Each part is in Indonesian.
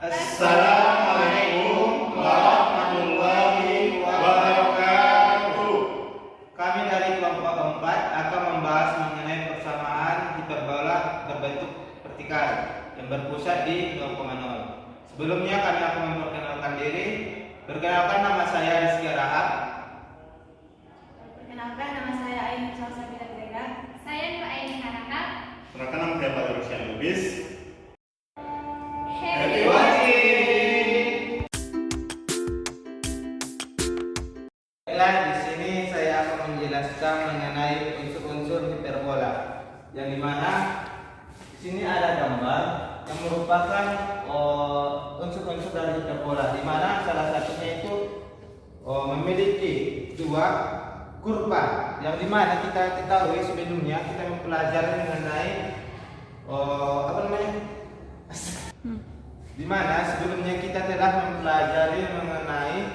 Assalamualaikum warahmatullahi wabarakatuh. Kami dari kelompok 4 akan membahas mengenai persamaan hiperbola berbentuk vertikal yang berpusat di 0,0. Sebelumnya kami akan memperkenalkan diri. Perkenalkan, nama saya Rizky Rahab. Perkenalkan, nama saya Aini Salsabila Grega. Saya Nur Aini Haraka. Perkenalkan, nama saya Pak Rusyan Lubis. Happy watching. Baiklah, di sini saya akan menjelaskan mengenai unsur-unsur hiperbola. Yang dimana di sini ada gambar yang merupakan unsur-unsur dari hiperbola, di mana salah satunya itu memiliki dua kurva, yang dimana kita ketahui sebelumnya kita mempelajari mengenai dimana sebelumnya kita telah mempelajari mengenai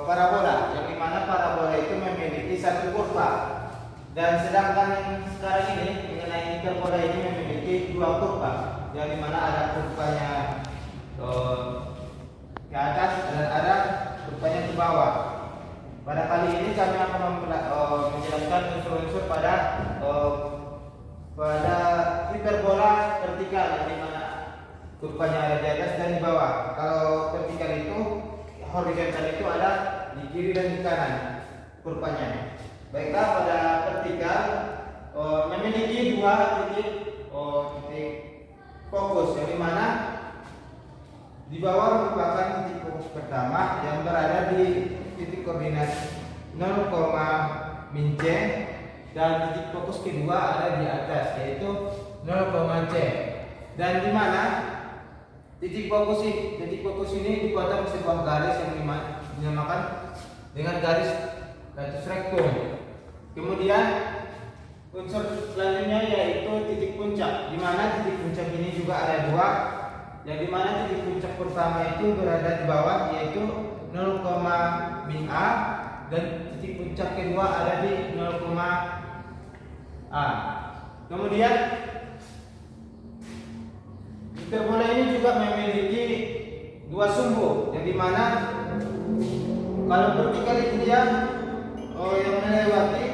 parabola, yang dimana parabola itu memiliki satu kurva, dan sedangkan yang sekarang ini mengenai hiperbola ini memiliki dua kurva, yang dimana ada kurvanya ke atas dan ada kurvanya ke bawah. Pada kali ini kami akan menjelaskan unsur-unsur pada hiperbola vertikal, yang dimana kurvanya ada di atas dan di bawah. Kalau vertikal itu, horizontal itu ada di kiri dan di kanan kurvanya. Baiklah, pada vertikal memiliki dua titik fokus, yang dimana di bawah merupakan titik fokus pertama yang berada di titik koordinat 0, min C, dan titik fokus kedua ada di atas yaitu 0, C. Dan di mana titik fokus ini dipotong sebuah garis yang dinamakan dengan garis rectum. Kemudian unsur selanjutnya yaitu titik puncak, di mana titik puncak ini juga ada dua, yang dimana titik puncak pertama itu berada di bawah yaitu 0, min A, dan titik puncak kedua ada di 0, A. Kemudian hiperbola ini juga memiliki dua sumbu, yang dimana kalau vertikal itu dia yang melewati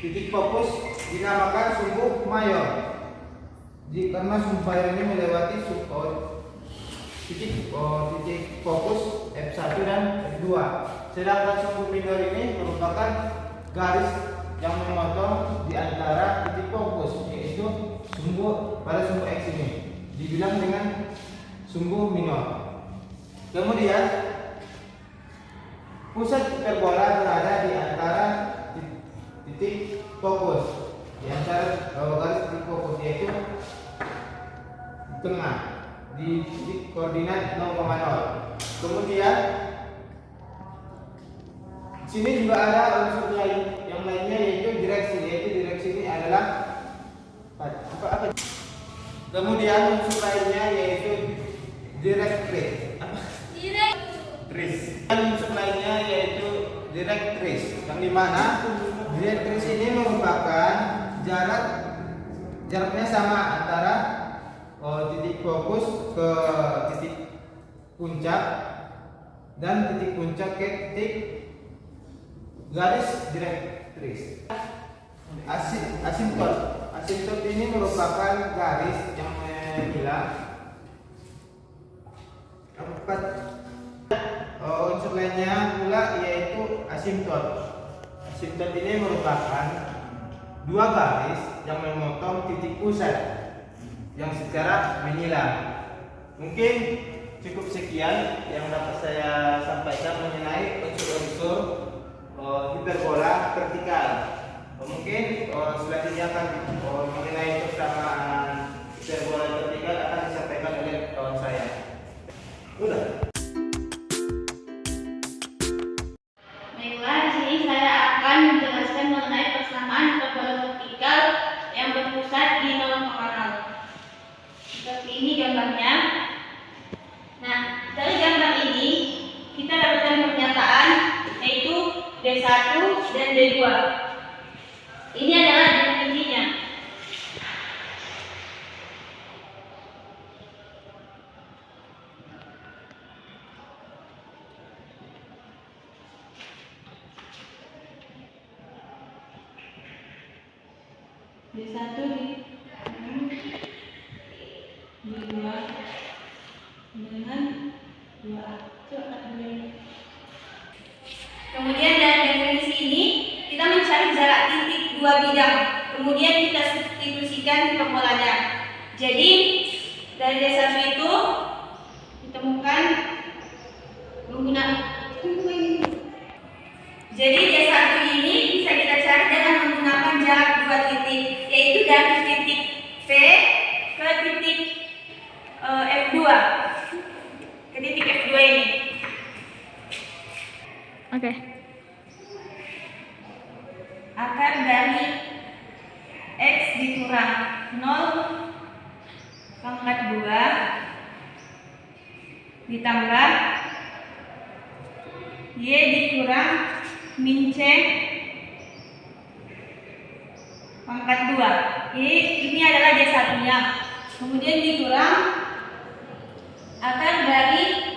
titik fokus dinamakan sumbu mayor. Karena sumbu mayor ini melewati titik fokus F1 dan F2. Sedangkan sumbu minor ini merupakan garis yang memotong di antara titik fokus, yaitu pada sumbu X ini dibilang dengan sumbu minor. Kemudian pusat hiperbola berada di antara titik fokus, di antara garis titik fokus, yaitu di tengah di titik koordinat 0,0. Kemudian sini juga ada unsur lain yang lainnya yaitu direksi ini adalah apa? Kemudian unsur lainnya yaitu direktris. Dan unsur lainnya yaitu direktris, yang dimana direktris ini merupakan jaraknya sama antara titik fokus ke titik puncak dan titik puncak ke titik garis direktris. Asimtot ini merupakan garis yang menghilang. Unsur lainnya pula yaitu asimtot. Asimtot ini merupakan dua garis yang memotong titik pusat yang secara menyilang. Mungkin cukup sekian yang dapat saya sampaikan mengenai unsur-unsur hiperbola vertikal. Mungkin selanjutnya akan mengenai persamaan hiperbola vertikal akan disampaikan oleh kawan saya. Udah. Baiklah, di sini saya akan menjelaskan mengenai persamaan hiperbola vertikal yang berpusat di 0,0. Seperti ini gambarnya. Nah, dari gambar ini kita dapatkan pernyataan yaitu D1 dan D2. Ini adalah definisinya. D1 dua dengan 2A. Coba dulu ini. Kemudian dari definisi ini kita mencari jarak titik dua bidang. Kemudian kita substitusikan ke polanya. Jadi dari D1 itu ditemukan menggunakan jadi D1 ini bisa kita cari dengan menggunakan jarak dua titik, yaitu dari titik P ke titik F2. Ke titik F2 ini. Oke. Akar dari X dikurang 0 pangkat 2 ditambah Y dikurang min C pangkat 2. Ini adalah D1 nya. Kemudian dikurang akar dari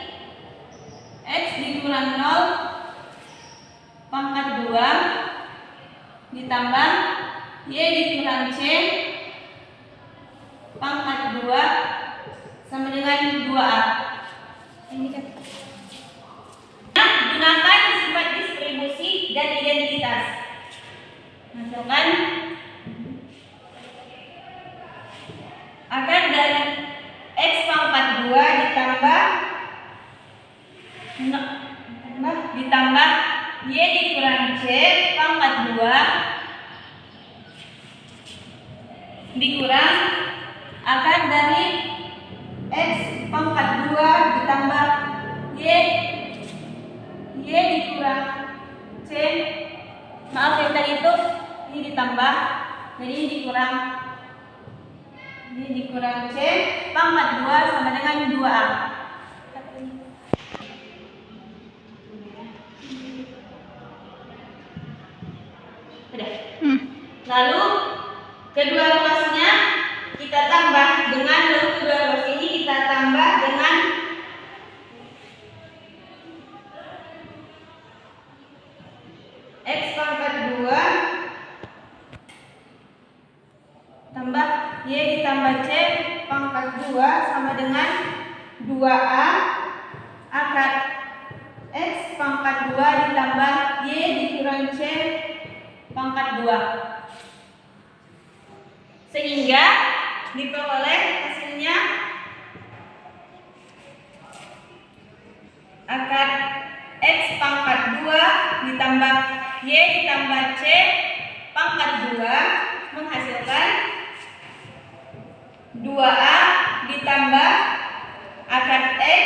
X dikurang 0 pangkat 2 ditambah Y dikurang C pangkat 2 sama dengan 2A. Ini kan. Gunakan sifat distribusi dan identitas. Masukkan akar dari X pangkat 2 ditambah Y dikurang C pangkat 2 dikurang akar dari X pangkat 2 ditambah Y dikurang C, maaf yang tadi itu ini ditambah, jadi ini dikurang C pangkat 2 sama dengan 2A. Sudah. Lalu kedua ruasnya kita tambah dengan kedua ruas ini kita tambah dengan X pangkat 2 tambah Y ditambah C pangkat 2 sama dengan 2A akar X pangkat 2 ditambah Y dikurang C pangkat 2 sehingga diperoleh hasilnya akar X pangkat 2 ditambah Y ditambah C pangkat 2 menghasilkan 2A ditambah akar X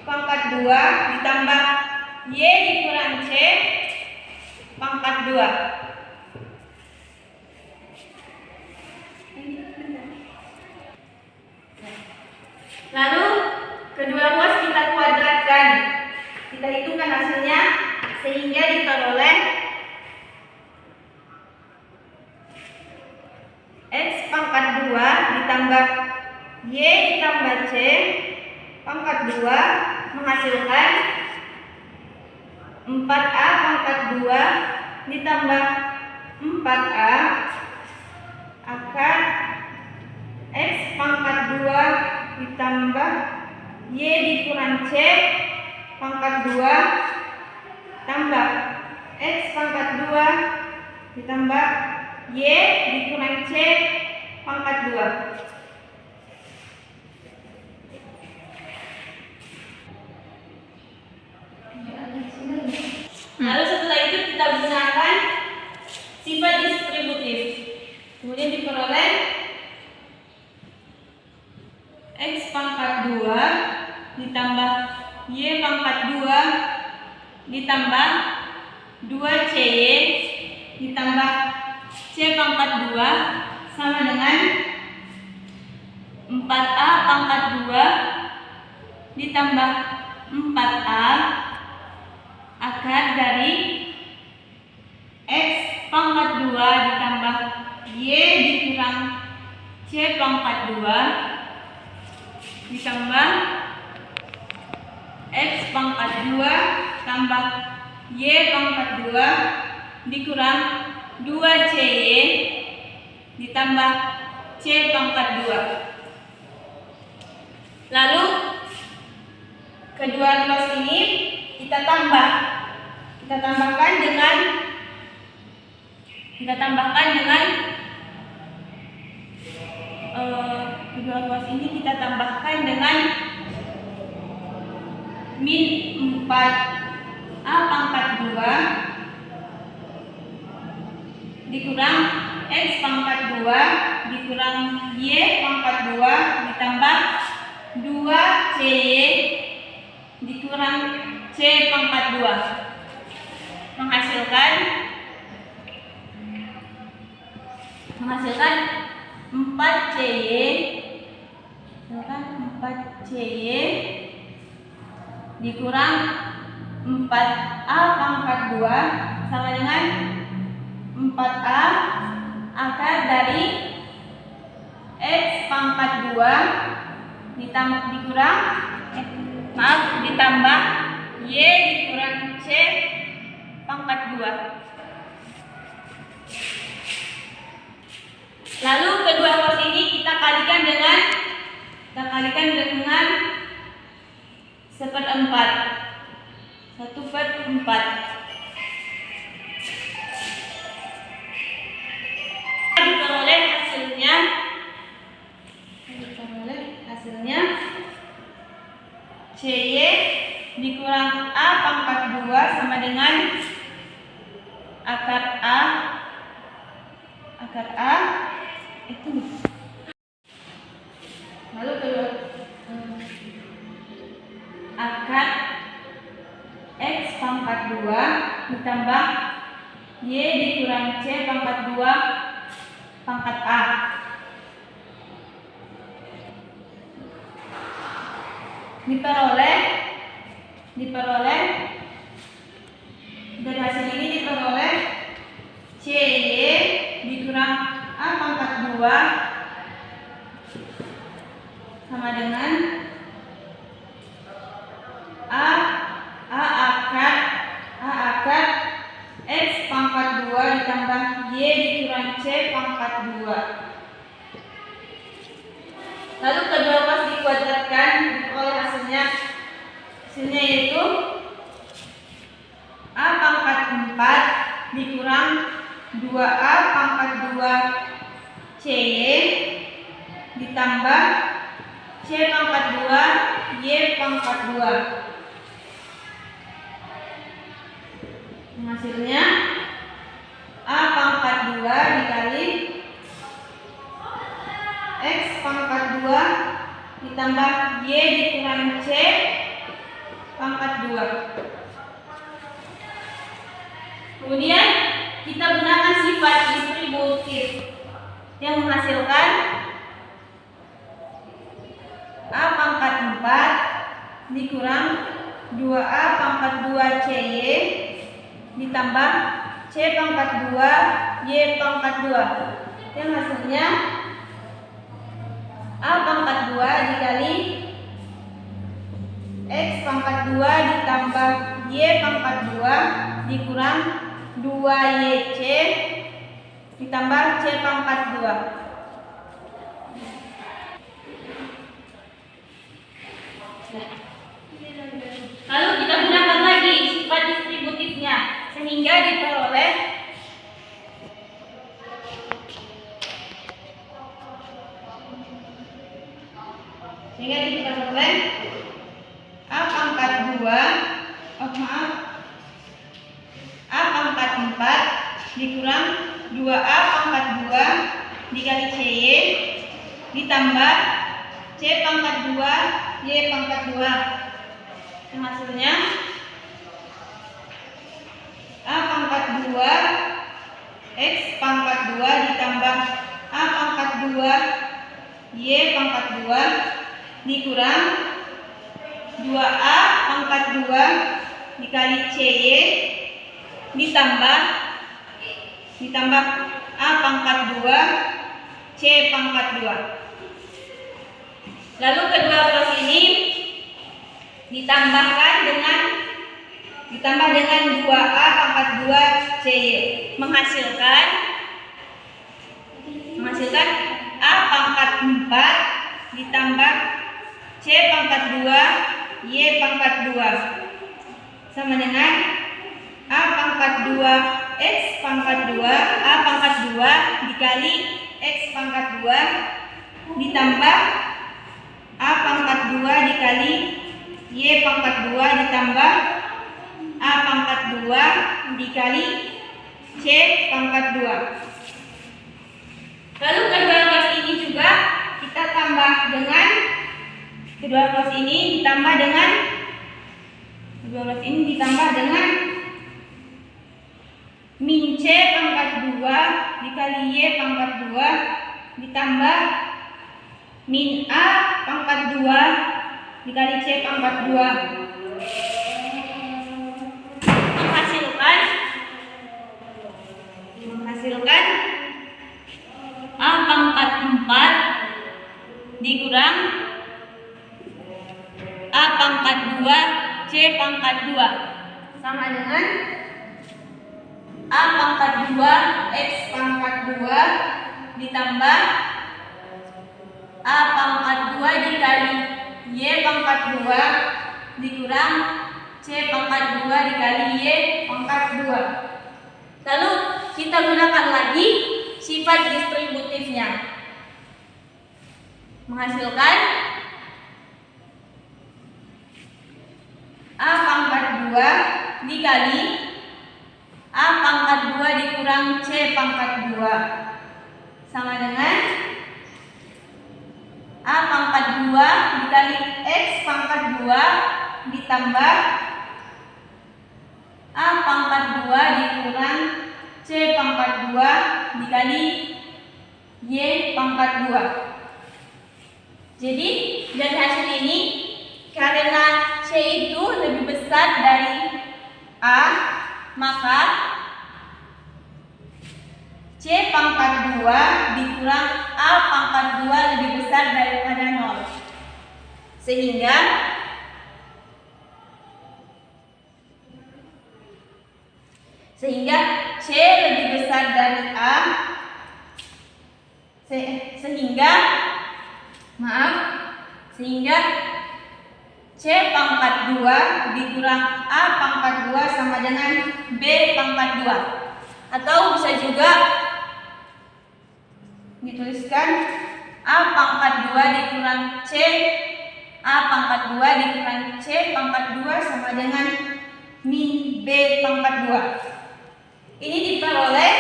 pangkat 2 ditambah Y dikurang C pangkat 2. Lalu kedua ruas kita kuadratkan. Kita hitungkan hasilnya sehingga diperoleh X pangkat 2 ditambah Y ditambah C pangkat 2 menghasilkan 4A pangkat 2 ditambah 4A akar X pangkat 2 ditambah Y dikurang C pangkat 2 tambah X pangkat 2 ditambah Y dikurang C pangkat 2. Lalu setelah itu kita gunakan sifat distributif. Kemudian diperoleh X pangkat 2 ditambah Y pangkat 2 ditambah 2CY ditambah C pangkat 2 sama dengan 4A pangkat 2 ditambah 4A akar dari X pangkat 2 ditambah Y dikurang C pangkat 2 ditambah X pangkat 2 tambah Y pangkat 2 dikurang 2CY ditambah C pangkat 2. Lalu kedua ruas ini kita tambahkan dengan kedua ruas ini kita tambahkan dengan min 4A pangkat 2 dikurang X pangkat 2 dikurang Y pangkat 2 ditambah 2CY dikurang C pangkat 2 menghasilkan 4CY dikurang 4A pangkat 2 sama dengan 4A akar dari X pangkat 2 ditambah Y dikurang C pangkat 2. Lalu kedua ruas ini kita kalikan dengan 1/4. Diperoleh hasilnya CY dikurang A pangkat 2 sama dengan akar A itu. Lalu kedua akar X pangkat 2 ditambah Y dikurang C pangkat 2 pangkat A. Diperoleh dari hasil ini diperoleh CY dikurang A pangkat 2 sama dengan A akar X pangkat 2 ditambah Y dikurang C pangkat 2. Lalu kedua ruas dikuadratkan oleh hasilnya yaitu A pangkat 4 dikurang 2A pangkat 2 CY ditambah C pangkat 2 Y pangkat 2. Hasilnya A pangkat 2 dikali X pangkat 2 ditambah Y dikurang C pangkat 2. Kemudian kita gunakan sifat distributif yang menghasilkan A pangkat 4 dikurang 2A pangkat 2 CY ditambah C pangkat 2 Y pangkat 2 yang hasilnya A pangkat 2 dikali X pangkat 2 ditambah Y pangkat 2 dikurang 2YC ditambah C pangkat 2. Lalu kita gunakan lagi sifat distributifnya sehingga diperoleh A pangkat 4 dikurang 2A pangkat 2 dikali CY ditambah C pangkat 2 Y pangkat 2 yang hasilnya A pangkat 2 X pangkat 2 ditambah A pangkat 2 Y pangkat 2 dikurang 2A pangkat 2 dikali CY ditambah A pangkat 2 C pangkat 2. Lalu kedua ruas ini ditambah dengan 2A pangkat 2 CY menghasilkan menghasilkan A pangkat 4 ditambah C pangkat 2 Y pangkat 2 sama dengan A pangkat 2 X pangkat 2 A pangkat 2 dikali X pangkat 2 ditambah A pangkat 2 dikali Y pangkat 2 ditambah A pangkat 2 dikali C pangkat 2. Lalu kedua ruas ini juga kita tambah dengan kedua ruas ini ditambah dengan min C pangkat 2 dikali Y pangkat 2 ditambah min A pangkat 2 dikali C pangkat 2 menghasilkan A pangkat 4 dikurang A pangkat 2 C pangkat 2 sama dengan A pangkat 2 X pangkat 2 ditambah A pangkat 2 dikali Y pangkat 2 dikurang C pangkat 2 dikali Y pangkat 2. Lalu kita gunakan lagi sifat distributifnya, menghasilkan A pangkat 2 dikali A pangkat 2 dikurang C pangkat 2 sama dengan A pangkat 2 dikali X pangkat 2 ditambah A pangkat 2 dikurang C pangkat 2 dikali Y pangkat 2. Jadi dari hasil ini, karena C itu lebih besar dari A, maka C pangkat 2 dikurang A pangkat 2 lebih besar daripada 0. Sehingga C lebih besar dari A, sehingga C pangkat 2 dikurang A pangkat 2 sama dengan B pangkat 2. Atau bisa juga dituliskan A pangkat 2 dikurang C, A pangkat 2 dikurang C pangkat 2 sama dengan min B pangkat 2. Ini diperoleh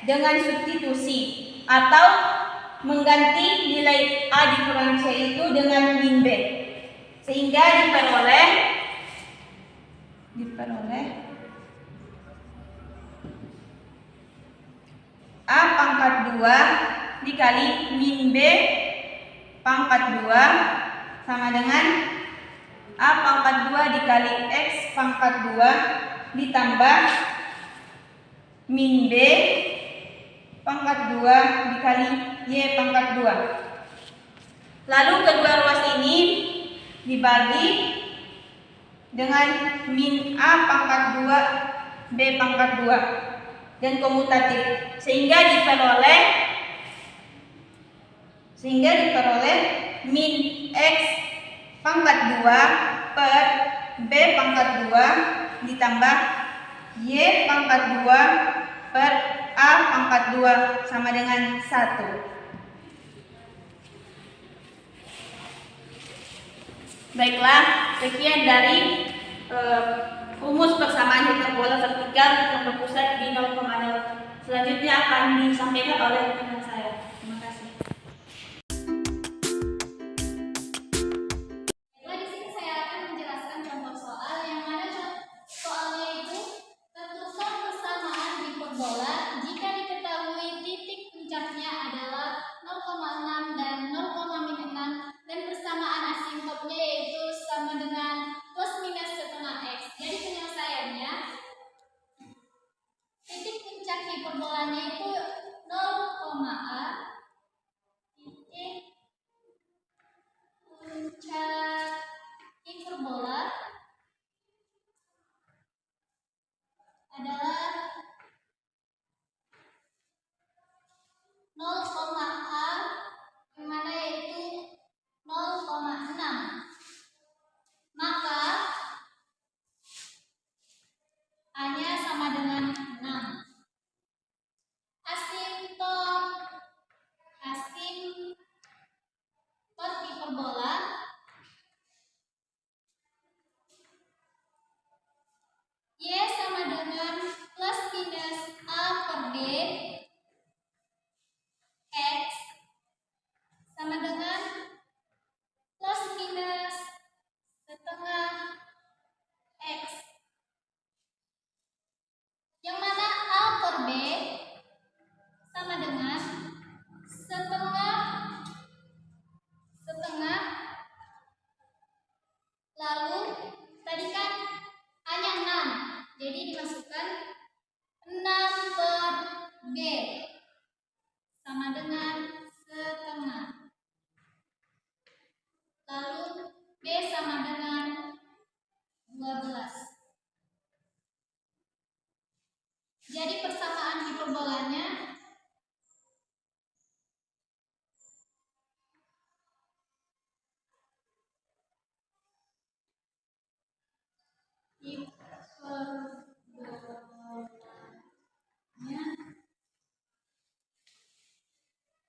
dengan substitusi atau mengganti nilai A dikurang C itu dengan min B, sehingga diperoleh A pangkat 2 dikali min B pangkat 2 sama dengan A pangkat 2 dikali X pangkat 2 ditambah min B pangkat 2 dikali Y pangkat 2. Lalu kedua ruas ini dibagi dengan min A pangkat 2 B pangkat 2 dan komutatif, sehingga diperoleh min X pangkat 2 per B pangkat 2 ditambah Y pangkat 2 per A pangkat 2 sama dengan 1. Baiklah, sekian dari rumus persamaan hiperbola vertikal yang berpusat di 0,0. Selanjutnya akan disampaikan oleh rekan saya. Terima kasih. Di sini saya akan menjelaskan contoh soal yang mana soalnya itu tentukan persamaan hiperbola jika diketahui titik puncaknya adalah 0,6 dan 0,6 dan persamaan asimptotnya yaitu sama dengan plus minus setengah X. Jadi penyelesaiannya titik puncak hiperbolanya itu 0,A titik puncak hiperbola adalah B sama dengan setengah, lalu tadi kan hanya 6, jadi dimasukkan 6 per B sama dengan setengah, lalu B sama dengan 12. Jadi persamaan hiperbolanya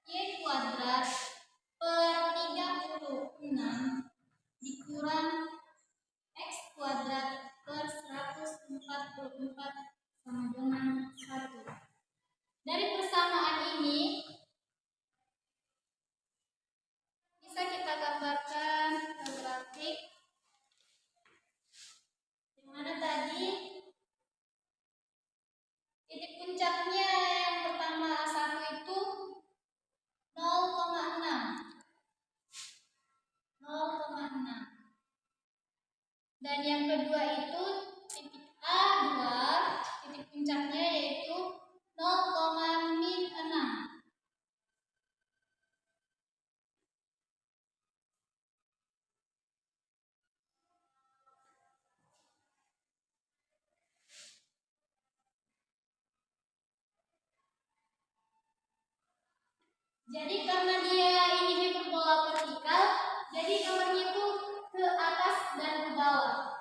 Y kuadrat per 36 dikurang X kuadrat per 144 sama dengan 1. Dari persamaan ini bisa kita gambarkan ke grafik, di mana tadi titik puncaknya yang pertama 1 itu 0,6, dan yang kedua itu titik A2, titik puncaknya yaitu 0,6. Jadi karena dia ini hiperbola vertikal, jadi gambarnya itu ke atas dan ke bawah.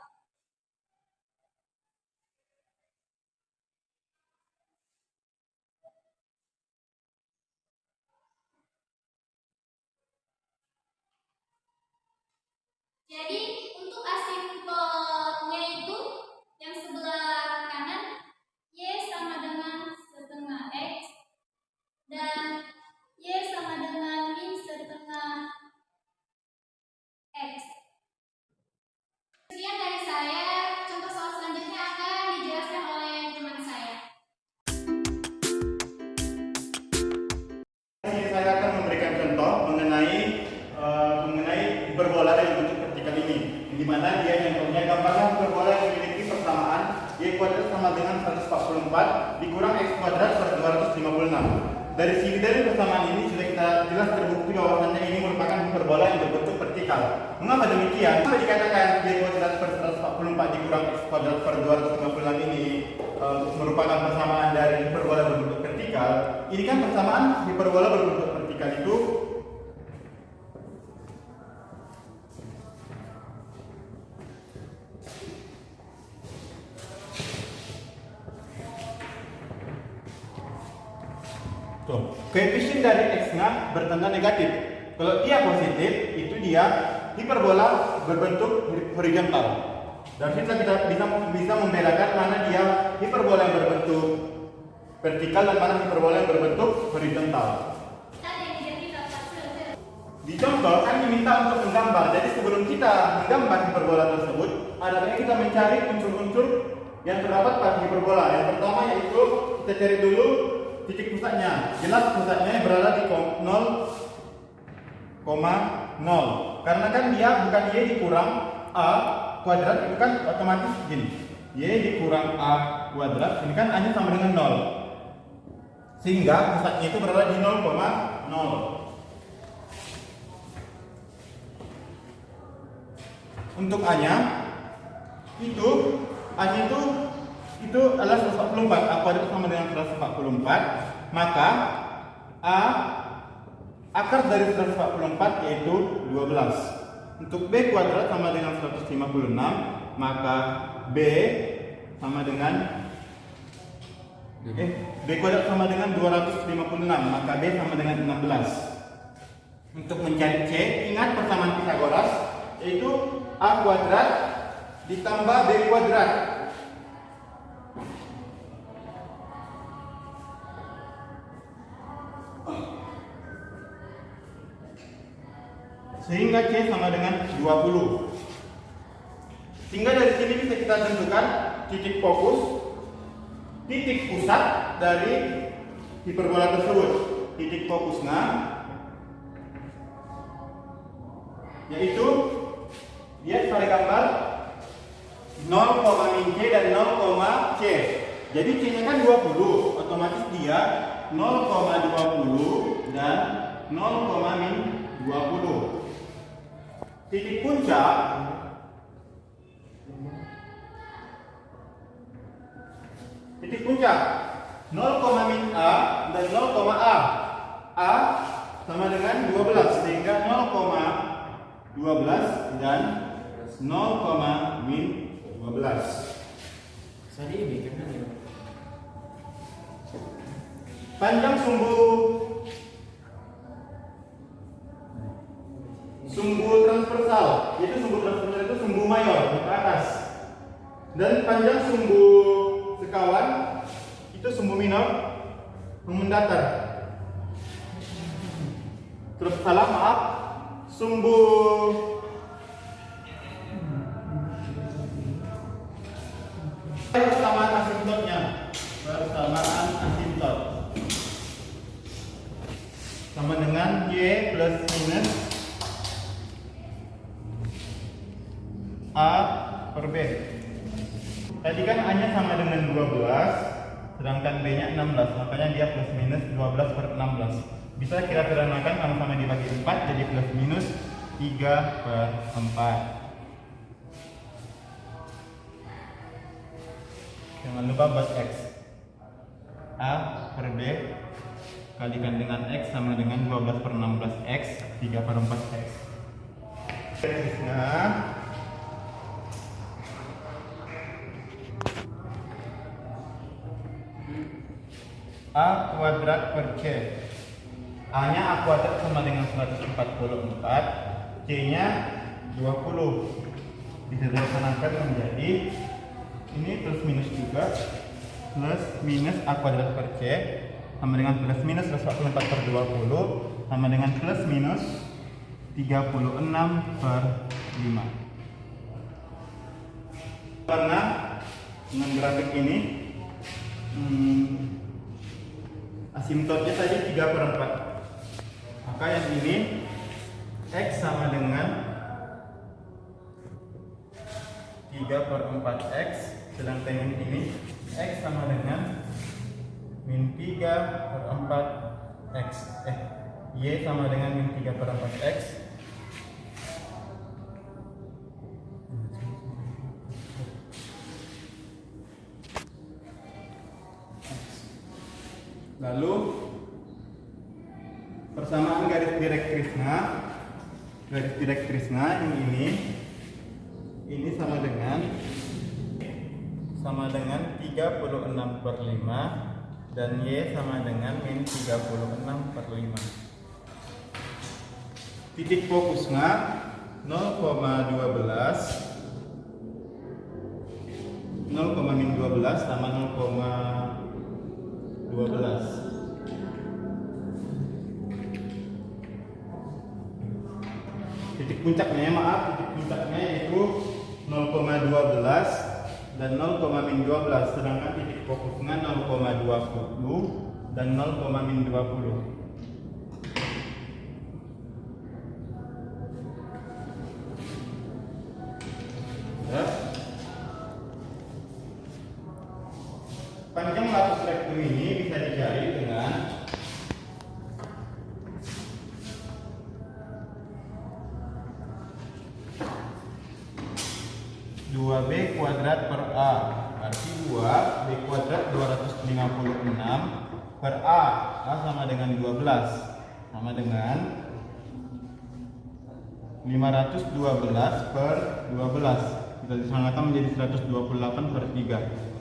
Jadi untuk asimptomnya itu yang sebelah kanan Y sama dengan setengah X dan Y sama dengan min setengah X. Sekian dari saya. Contoh soal selanjutnya akan dijelaskan oleh teman saya. Saya akan memberikan contoh mengenai hiperbola yang bentuk vertikal ini, di mana dia contohnya gambarlah hiperbola yang memiliki persamaan Y kuadrat sama dengan 144 dikurang X kuadrat per 256. Dari persamaan ini sudah kita jelas terbukti bahwasannya ini merupakan hiperbola yang berbentuk vertikal. Mengapa demikian? Kenapa dikatakan Y kuadrat per 144 dikurang X kuadrat per 256 ini merupakan persamaan dari hiperbola berbentuk vertikal? Ini kan persamaan hiperbola berbentuk vertikal itu koefisien dari X-nya bertanda negatif. Kalau dia positif, itu dia hiperbola berbentuk horizontal. Dan kita bisa membedakan mana dia hiperbola yang berbentuk vertikal dan mana hiperbola yang berbentuk horizontal. Di contoh kan diminta untuk menggambar. Jadi sebelum kita menggambar hiperbola tersebut, ada baiknya kita mencari unsur-unsur yang terdapat pada hiperbola. Yang pertama yaitu kita cari dulu titik pusatnya. Jelas pusatnya berada di 0,0. Karena kan dia bukan Y dikurang A kuadrat, itu kan otomatis gini. Y dikurang A kuadrat, ini kan A-nya sama dengan 0. Sehingga pusatnya itu berada di 0,0. Untuk A-nya itu adalah 144. A kuadrat sama dengan 144. Maka A akar dari 144 yaitu 12. Untuk B kuadrat sama dengan 156, maka B sama dengan B kuadrat sama dengan 256, maka B sama dengan 16. Untuk mencari C, ingat persamaan Pythagoras, yaitu A kuadrat ditambah B kuadrat. Sehingga C sama dengan 20. Sehingga dari sini bisa kita tentukan titik fokus titik pusat dari hiperbola tersebut. Titik fokusnya yaitu lihat pada gambar 0, min C dan 0, C. Jadi C nya kan 20, otomatis dia 0,20 dan 0, min 20. Titik puncak titik puncak 0, min A dan 0, A. A sama dengan 12 sehingga 0,12 dan 0, min 12. Panjang sumbu transversal, yaitu sumbu transversal itu sumbu mayor ke atas, dan panjang sumbu sekawan itu sumbu minor mendatar. Terus salah, maaf, sumbu persamaan asimptotnya, persamaan asimptot sama dengan Y plus minus A per B. Tadi kan A nya sama dengan 12, sedangkan B nya 16, makanya dia plus minus 12 per 16. Bisa kira-kira makan sama-sama dibagi 4, jadi plus minus 3 per 4. Jangan lupa buat X. A per B kalikan dengan X sama dengan 12 per 16 X, 3 per 4 X. Nah, A kuadrat per C. A nya A kuadrat sama dengan 144, C nya 20. Disederhanakan menjadi ini plus minus juga, plus minus A kuadrat per C sama dengan plus minus 144 per 20 sama dengan plus minus 36 per 5. Karena dengan grafik ini asimptotnya tadi 3 per 4, maka yang ini X sama dengan 3 per 4 X, sedangkan yang ini X sama dengan min 3 per 4 X, Y sama dengan min 3 per 4 X. Lalu persamaan garis direktrisnya yang ini sama dengan 36 per 5 dan Y sama dengan min 36 per 5. Titik fokusnya 0,12 sama 0,12. Titik puncaknya yaitu 0,12 dan 0,12, sedangkan titik fokusnya 0,20 dan 0,20. Ya. Panjang latus rektum ini bisa dicari dengan B kuadrat per A, berarti 2B kuadrat 256 per A sama dengan 12, sama dengan 512 per 12. Kita disangkakan menjadi 128 per 3.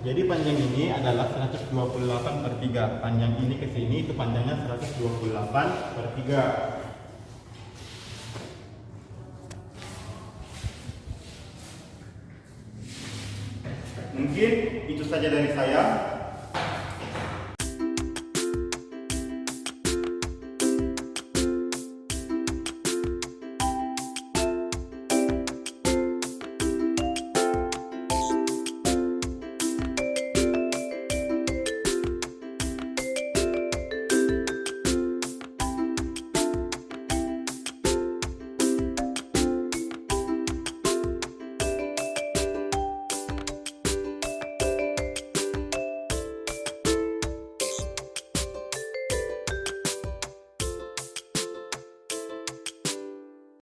Jadi panjang ini adalah 128 per 3. Panjang ini ke sini itu panjangnya 128 per 3. Mungkin itu saja dari saya.